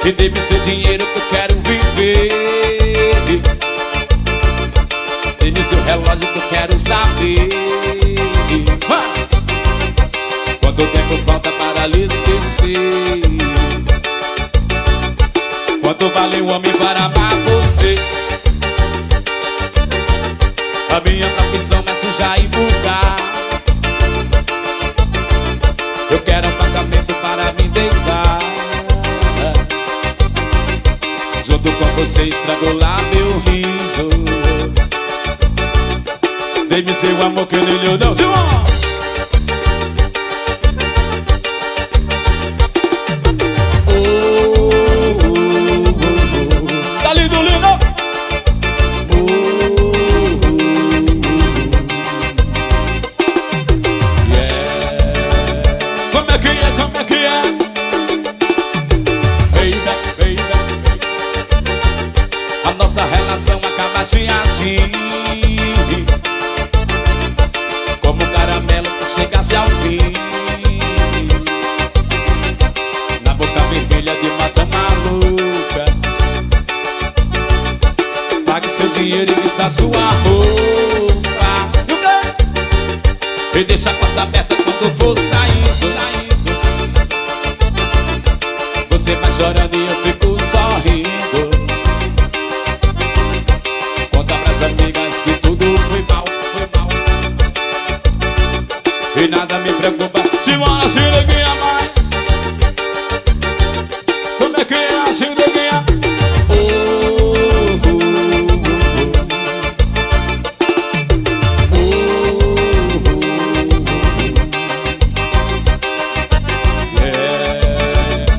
Me dê-me seu dinheiro que eu quero viver. Dê-me seu relógio que eu quero saber quanto tempo falta para lhe esquecer. Quanto vale um homem para amar você? A minha profissão é sujar e vulgar. Eu quero um pagamento para me deitar junto com você, estrangular meu riso. Dê-me seu amor que eu nem lhe dou. Tá lindo, lindo. Como é que é, como é que é? Baby, a nossa relação acaba assim, como um caramelo que chegasse ao fim, na boca vermelha de uma dama maluca. Pague seu dinheiro e vista sua roupa e deixa a porta aberta quando for saindo. Você vai chorando e eu fico sorrindo. Conta pras amigas que tudo foi mal, e nada me preocupa. Simona, se neguinha, mãe. Como é que é a neguinha?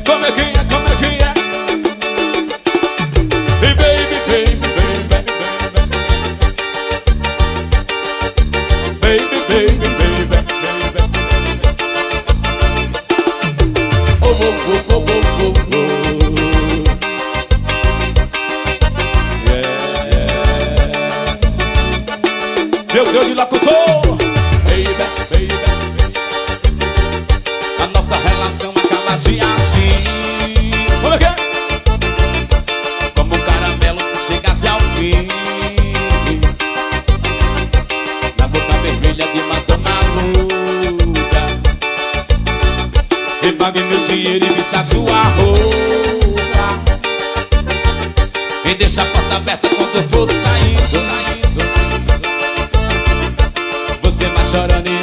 Como é que é, como é que é? Hey, baby, baby, baby, baby, baby, baby, baby. Oh, oh, oh, oh, oh, oh, oh. Yeah. Meu Deus de locutor. Baby, baby, a nossa relação acaba assim. Como é que é? Como um caramelo que chegasse ao fim, na boca vermelha de uma dama maluca. E pague meu dinheiro e vista sua roupa e deixa a porta aberta quando eu for saindo. Você vai chorando e